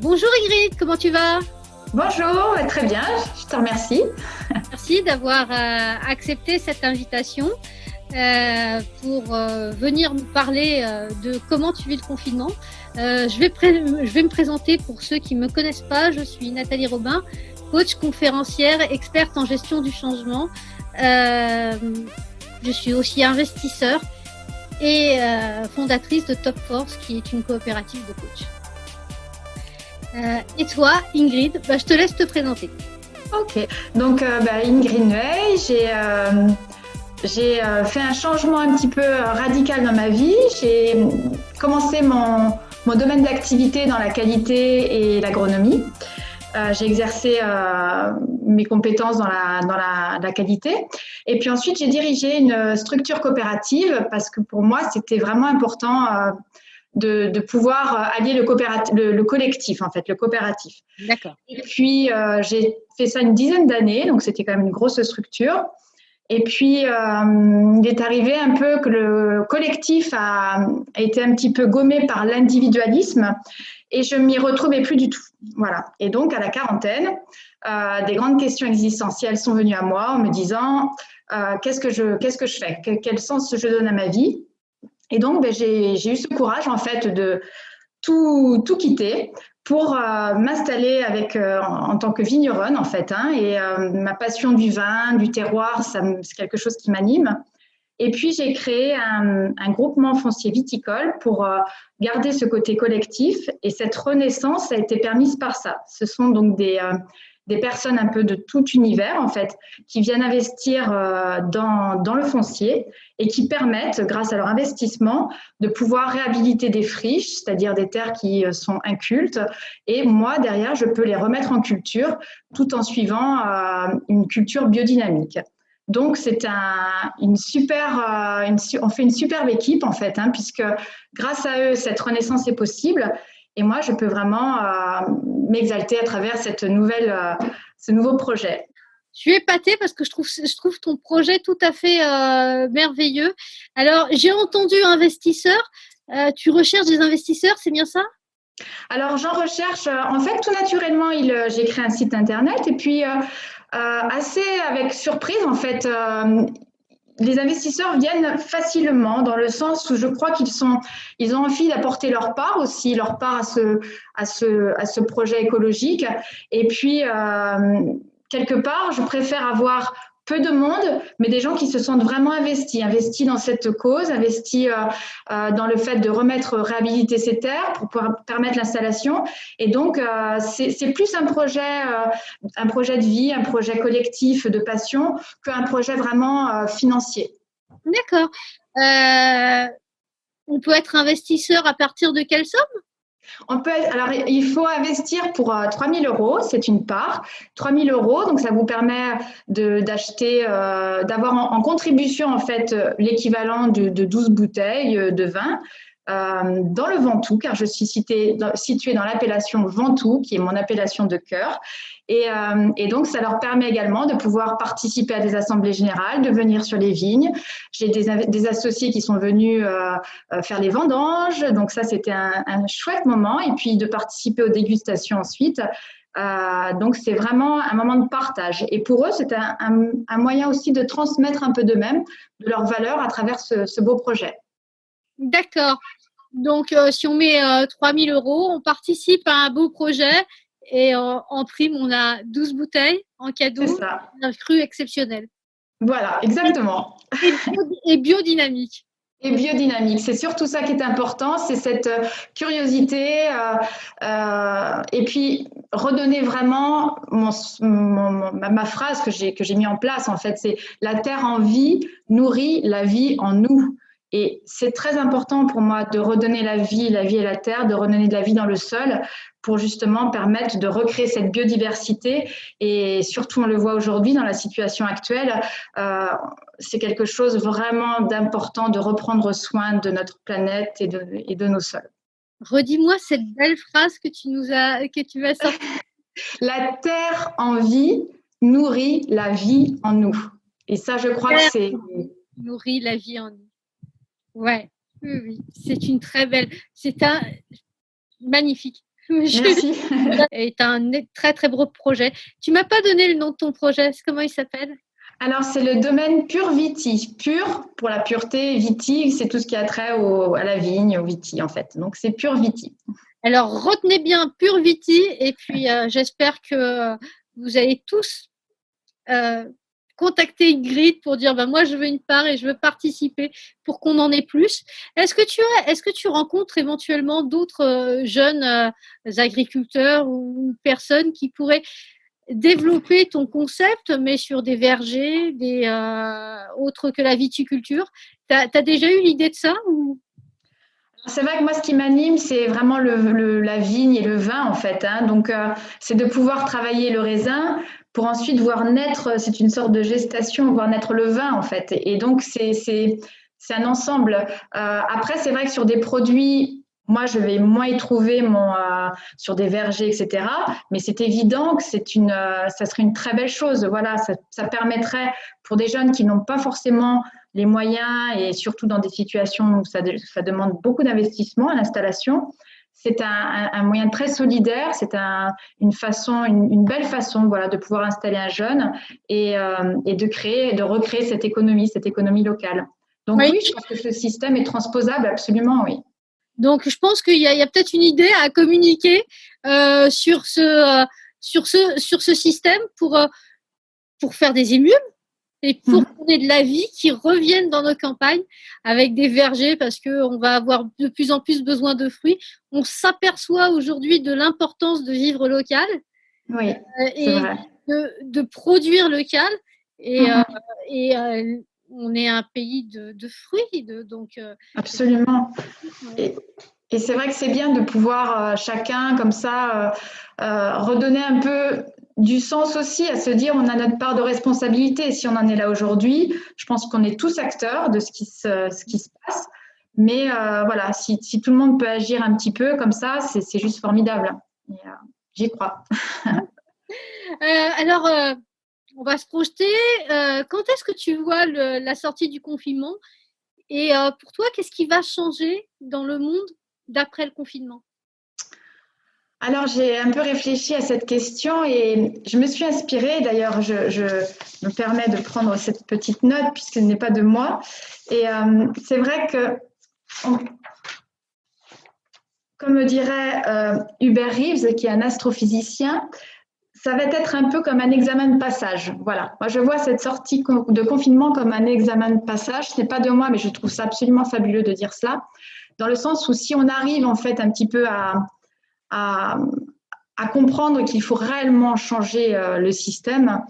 Bonjour Ingrid, comment tu vas? Bonjour, très bien, je te remercie. Merci d'avoir accepté cette invitation pour venir nous parler de comment tu vis le confinement. Je vais me présenter pour ceux qui ne me connaissent pas. Je suis Nathalie Robin, coach, conférencière, experte en gestion du changement. Je suis aussi investisseur et fondatrice de Top Force, qui est une coopérative de coach. Et toi, Ingrid, je te laisse te présenter. Ok, donc Ingrid Nueil, j'ai fait un changement un petit peu radical dans ma vie. J'ai commencé mon domaine d'activité dans la qualité et l'agronomie. J'ai exercé mes compétences dans la qualité. Et puis ensuite, j'ai dirigé une structure coopérative parce que pour moi, c'était vraiment important de pouvoir allier le collectif, en fait, le coopératif. D'accord. Et puis, j'ai fait ça une dizaine d'années, donc c'était quand même une grosse structure. Et puis, il est arrivé un peu que le collectif a été un petit peu gommé par l'individualisme et je m'y retrouvais plus du tout. Voilà. Et donc, à la quarantaine, des grandes questions existentielles sont venues à moi en me disant qu'est-ce que je fais? Quel sens je donne à ma vie? Et donc, j'ai eu ce courage, en fait, de tout quitter pour m'installer en tant que vigneronne, en fait. Et ma passion du vin, du terroir, c'est quelque chose qui m'anime. Et puis, j'ai créé un groupement foncier viticole pour garder ce côté collectif. Et cette renaissance a été permise par ça. Ce sont donc des personnes un peu de tout univers, en fait, qui viennent investir dans le foncier et qui permettent, grâce à leur investissement, de pouvoir réhabiliter des friches, c'est-à-dire des terres qui sont incultes. Et moi, derrière, je peux les remettre en culture tout en suivant une culture biodynamique. Donc, c'est on fait une superbe équipe, en fait, puisque grâce à eux, cette renaissance est possible. Et moi, je peux vraiment m'exalter à travers ce nouveau projet. Je suis épatée parce que je trouve ton projet tout à fait merveilleux. Alors, j'ai entendu investisseur. Tu recherches des investisseurs, c'est bien ça? Alors, j'en recherche. En fait, tout naturellement, j'ai créé un site internet et puis assez avec surprise, en fait. Les investisseurs viennent facilement dans le sens où je crois ils ont envie d'apporter leur part aussi, leur part à ce projet écologique. Et puis, quelque part, je préfère avoir peu de monde, mais des gens qui se sentent vraiment investis dans cette cause, investis dans le fait de réhabiliter ces terres pour pouvoir permettre l'installation. Et donc, c'est plus un projet de vie, un projet collectif de passion qu'un projet vraiment financier. D'accord. On peut être investisseur à partir de quelle somme? Alors, il faut investir pour 3 000 euros, c'est une part. 3 000 euros, donc ça vous permet d'avoir en contribution en fait l'équivalent de 12 bouteilles de vin. Dans le Ventoux, car je suis située dans l'appellation Ventoux, qui est mon appellation de cœur. Et donc, ça leur permet également de pouvoir participer à des assemblées générales, de venir sur les vignes. J'ai des associés qui sont venus faire les vendanges. Donc, ça, c'était un chouette moment. Et puis, de participer aux dégustations ensuite. Donc, c'est vraiment un moment de partage. Et pour eux, c'est un moyen aussi de transmettre un peu d'eux-mêmes, de leurs valeurs à travers ce beau projet. D'accord. Donc, si on met 3 000 euros, on participe à un beau projet et en prime, on a 12 bouteilles en cadeau d'un cru exceptionnel. Voilà, exactement. Et biodynamique. Et biodynamique, c'est surtout ça qui est important, c'est cette curiosité et puis redonner vraiment ma phrase que j'ai mis en place en fait, c'est la terre en vie nourrit la vie en nous. Et c'est très important pour moi de redonner la vie et la terre, de redonner de la vie dans le sol pour justement permettre de recréer cette biodiversité. Et surtout, on le voit aujourd'hui dans la situation actuelle, c'est quelque chose vraiment d'important de reprendre soin de notre planète et de nos sols. Redis-moi cette belle phrase que tu vas sortir. La terre en vie nourrit la vie en nous. Et ça, je crois que c'est... Nourrit la vie en nous. Ouais, oui, c'est une très belle... magnifique. Merci. Et tu as un très, très beau projet. Tu m'as pas donné le nom de ton projet. Comment il s'appelle? Alors, c'est le domaine Pur Viti. Pur pour la pureté, Viti, c'est tout ce qui a trait à la vigne, au Viti, en fait. Donc, c'est Pur Viti. Alors, retenez bien Pur Viti. Et puis, j'espère que vous allez tous contacter Ingrid pour dire moi, je veux une part et je veux participer pour qu'on en ait plus. Est-ce que tu rencontres éventuellement d'autres jeunes agriculteurs ou personnes qui pourraient développer ton concept, mais sur des vergers, autres que la viticulture? T'as déjà eu l'idée de ça ou... C'est vrai que moi, ce qui m'anime, c'est vraiment la vigne et le vin, en fait. Hein. Donc, c'est de pouvoir travailler le raisin pour ensuite voir naître, c'est une sorte de gestation, voir naître le vin, en fait. Et donc, c'est un ensemble. Après, c'est vrai que sur des produits, moi, je vais moins y trouver sur des vergers, etc. Mais c'est évident que ça serait une très belle chose. Voilà, ça permettrait pour des jeunes qui n'ont pas forcément les moyens et surtout dans des situations où ça demande beaucoup d'investissement à l'installation. C'est un moyen très solidaire, c'est une belle façon voilà, de pouvoir installer un jeune et de recréer cette économie locale. Donc oui, je pense que ce système est transposable absolument, oui. Donc je pense qu'il y a peut-être une idée à communiquer sur ce système pour faire des émules et pour qu'on ait de la vie qui revienne dans nos campagnes avec des vergers parce qu'on va avoir de plus en plus besoin de fruits. On s'aperçoit aujourd'hui de l'importance de vivre local et vrai. de produire local. Et on est un pays de fruits. Absolument. Et c'est vrai que c'est bien de pouvoir chacun comme ça redonner un peu du sens aussi à se dire on a notre part de responsabilité. Si on en est là aujourd'hui, je pense qu'on est tous acteurs de ce qui se passe. Mais voilà, si tout le monde peut agir un petit peu comme ça, c'est juste formidable. Et, j'y crois. Alors, on va se projeter. Quand est-ce que tu vois la sortie du confinement? Et pour toi, qu'est-ce qui va changer dans le monde d'après le confinement? Alors, j'ai un peu réfléchi à cette question et je me suis inspirée. D'ailleurs, je me permets de prendre cette petite note puisqu'elle n'est pas de moi. Et c'est vrai que, comme dirait Hubert Reeves, qui est un astrophysicien, ça va être un peu comme un examen de passage. Voilà. Moi, je vois cette sortie de confinement comme un examen de passage. Ce n'est pas de moi, mais je trouve ça absolument fabuleux de dire cela. Dans le sens où si on arrive en fait un petit peu à comprendre qu'il faut réellement changer le système,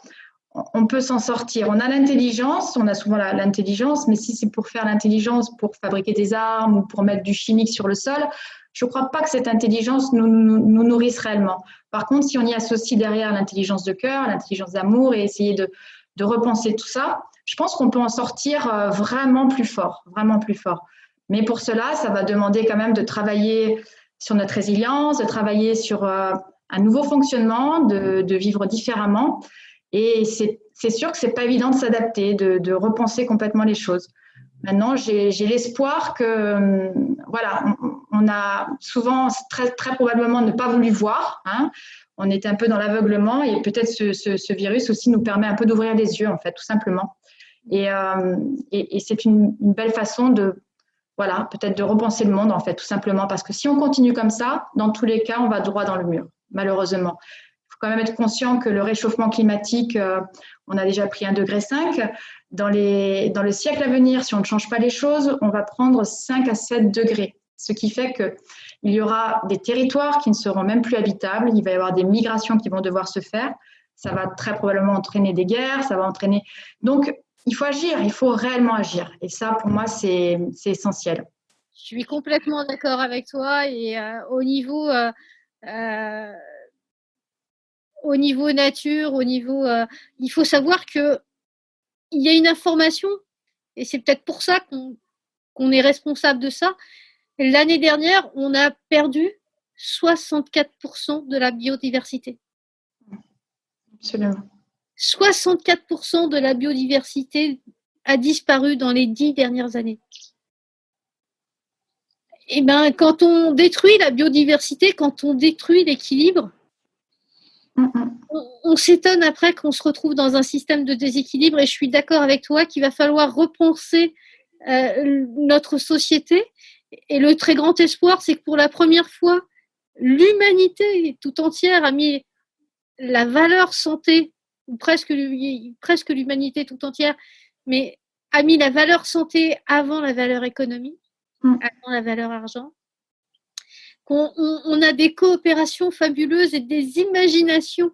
on peut s'en sortir. On a l'intelligence, on a souvent l'intelligence, mais si c'est pour faire l'intelligence, pour fabriquer des armes ou pour mettre du chimique sur le sol, je ne crois pas que cette intelligence nous nourrisse réellement. Par contre, si on y associe derrière l'intelligence de cœur, l'intelligence d'amour et essayer de repenser tout ça, je pense qu'on peut en sortir vraiment plus fort, vraiment plus fort. Mais pour cela, ça va demander quand même de travailler sur notre résilience, de travailler sur un nouveau fonctionnement, de vivre différemment. Et c'est sûr que ce n'est pas évident de s'adapter, de repenser complètement les choses. Maintenant, j'ai l'espoir que, voilà, on a souvent, très, très probablement, ne pas voulu voir. Hein. On était un peu dans l'aveuglement et peut-être ce virus aussi nous permet un peu d'ouvrir les yeux, en fait, tout simplement. Et c'est une belle façon voilà, peut-être de repenser le monde, en fait, tout simplement. Parce que si on continue comme ça, dans tous les cas, on va droit dans le mur, malheureusement. Il faut quand même être conscient que le réchauffement climatique, on a déjà pris 1,5 degré. Dans le siècle à venir, si on ne change pas les choses, on va prendre 5 à 7 degrés. Ce qui fait qu'il y aura des territoires qui ne seront même plus habitables. Il va y avoir des migrations qui vont devoir se faire. Ça va très probablement entraîner des guerres. Ça va entraîner... Donc, il faut agir, il faut réellement agir. Et ça, pour moi, c'est essentiel. Je suis complètement d'accord avec toi. Et au niveau nature, il faut savoir qu'il y a une information, et c'est peut-être pour ça qu'on est responsable de ça. L'année dernière, on a perdu 64% de la biodiversité. Absolument. 64% de la biodiversité a disparu dans les 10 dernières années. Eh ben, quand on détruit la biodiversité, quand on détruit l'équilibre, on s'étonne après qu'on se retrouve dans un système de déséquilibre. Et je suis d'accord avec toi qu'il va falloir repenser notre société. Et le très grand espoir, c'est que pour la première fois, l'humanité tout entière a mis la valeur santé, ou presque l'humanité tout entière, mais a mis la valeur santé avant la valeur économie, avant la valeur argent. On a des coopérations fabuleuses et des imaginations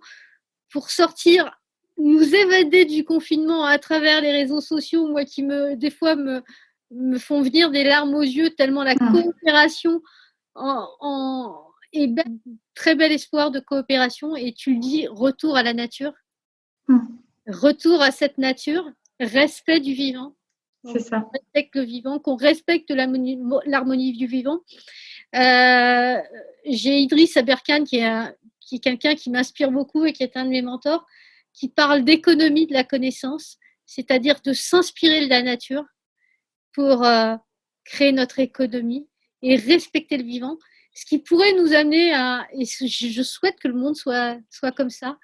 pour sortir, nous évader du confinement à travers les réseaux sociaux, moi qui des fois me font venir des larmes aux yeux tellement la coopération et très bel espoir de coopération. Et tu le dis, retour à la nature, retour à cette nature, respect du vivant. C'est ça. Qu'on respecte le vivant, qu'on respecte l'harmonie du vivant. J'ai Idriss Aberkan qui est quelqu'un qui m'inspire beaucoup et qui est un de mes mentors, qui parle d'économie de la connaissance, c'est-à-dire de s'inspirer de la nature pour créer notre économie et respecter le vivant, ce qui pourrait nous amener et je souhaite que le monde soit comme ça,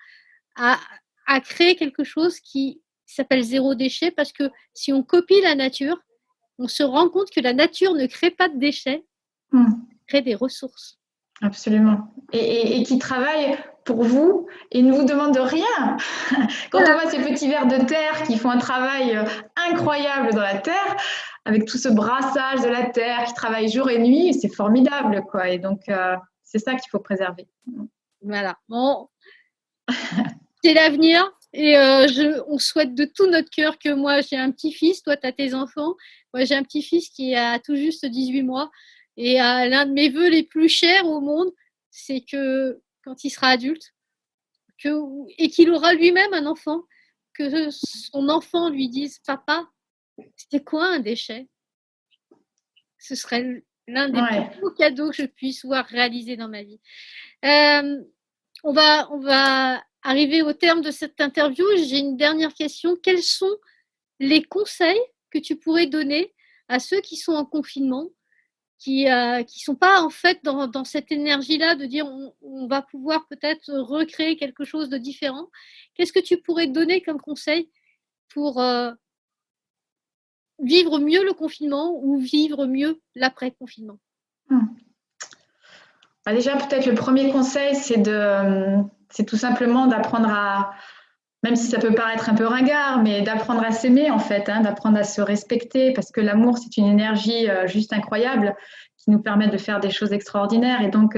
à créer quelque chose qui s'appelle zéro déchet, parce que si on copie la nature, on se rend compte que la nature ne crée pas de déchets, elle crée des ressources. Absolument. Et qui travaille pour vous et ne vous demande rien. Quand on voit ces petits vers de terre qui font un travail incroyable dans la terre, avec tout ce brassage de la terre, qui travaille jour et nuit, c'est formidable, quoi. Et donc, c'est ça qu'il faut préserver. Voilà. Bon, c'est l'avenir. Et on souhaite de tout notre cœur que moi, j'ai un petit-fils, toi, tu as tes enfants. Moi, j'ai un petit-fils qui a tout juste 18 mois. Et l'un de mes vœux les plus chers au monde, c'est que quand il sera adulte, et qu'il aura lui-même un enfant, que son enfant lui dise « Papa, c'était quoi un déchet ?» Ce serait l'un des plus beaux cadeaux que je puisse voir réaliser dans ma vie. On va arriver au terme de cette interview. J'ai une dernière question. Quels sont les conseils que tu pourrais donner à ceux qui sont en confinement, qui sont pas en fait dans cette énergie-là de dire on va pouvoir peut-être recréer quelque chose de différent? Qu'est-ce que tu pourrais donner comme conseil pour vivre mieux le confinement ou vivre mieux l'après-confinement? Déjà, peut-être le premier conseil, c'est tout simplement d'apprendre à, même si ça peut paraître un peu ringard, mais d'apprendre à s'aimer en fait, d'apprendre à se respecter, parce que l'amour, c'est une énergie juste incroyable qui nous permet de faire des choses extraordinaires. Et donc,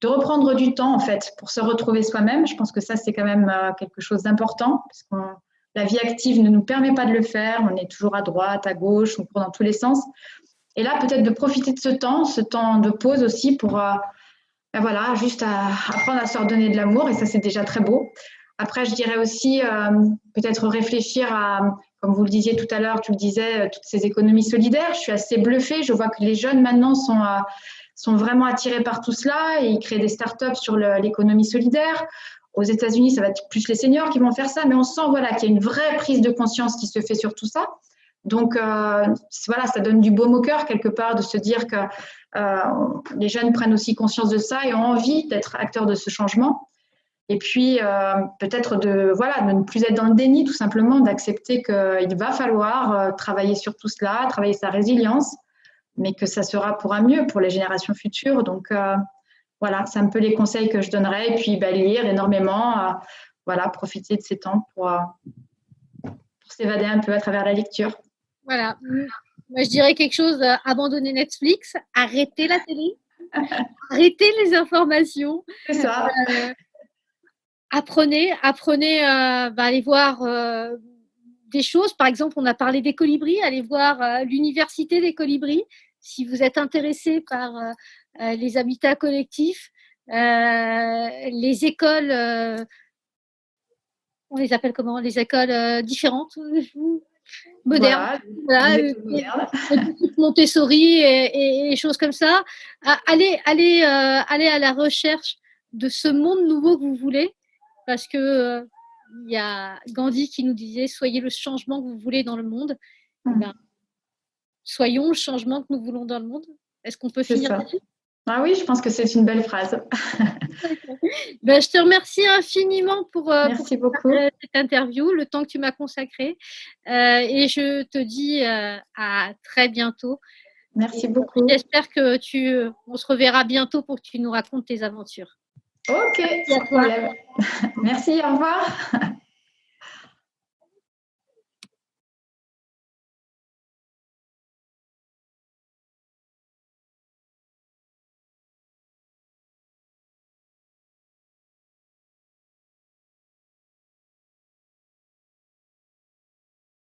de reprendre du temps en fait pour se retrouver soi-même. Je pense que ça, c'est quand même quelque chose d'important, parce que la vie active ne nous permet pas de le faire. On est toujours à droite, à gauche, on court dans tous les sens. Et là, peut-être de profiter de ce temps de pause aussi pour voilà, juste apprendre à se redonner de l'amour, et ça, c'est déjà très beau. Après, je dirais aussi peut-être réfléchir à, comme vous le disiez tout à l'heure, tu le disais, toutes ces économies solidaires. Je suis assez bluffée. Je vois que les jeunes maintenant sont vraiment attirés par tout cela et ils créent des startups sur l'économie solidaire. Aux États-Unis, ça va être plus les seniors qui vont faire ça, mais on sent voilà, qu'il y a une vraie prise de conscience qui se fait sur tout ça. Donc, voilà, ça donne du baume au cœur quelque part de se dire que les jeunes prennent aussi conscience de ça et ont envie d'être acteurs de ce changement. Et puis, peut-être de ne plus être dans le déni, tout simplement, d'accepter qu'il va falloir travailler sur tout cela, travailler sa résilience, mais que ça sera pour un mieux pour les générations futures. Donc, voilà, c'est un peu les conseils que je donnerais. Et puis, lire énormément, profiter de ces temps pour s'évader un peu à travers la lecture. Voilà. Moi, je dirais quelque chose, abandonner Netflix, arrêter la télé, arrêter les informations. C'est ça. Apprenez aller voir des choses. Par exemple, on a parlé des colibris, allez voir l'université des colibris. Si vous êtes intéressé par les habitats collectifs, les écoles, on les appelle comment? Les écoles différentes, modernes. Voilà, Montessori et choses comme ça. Allez à la recherche de ce monde nouveau que vous voulez, parce que il y a Gandhi qui nous disait soyez le changement que vous voulez dans le monde. Ben, soyons le changement que nous voulons dans le monde. Est-ce qu'on peut C'est finir ça. là-dessus? Ah oui, je pense que c'est une belle phrase. Ben, je te remercie infiniment pour Merci beaucoup. cette interview, le temps que tu m'as consacré. Et je te dis à très bientôt. Merci Et beaucoup. j'espère que on se reverra bientôt pour que tu nous racontes tes aventures. Ok, Merci à sans toi. problème. Merci, au revoir.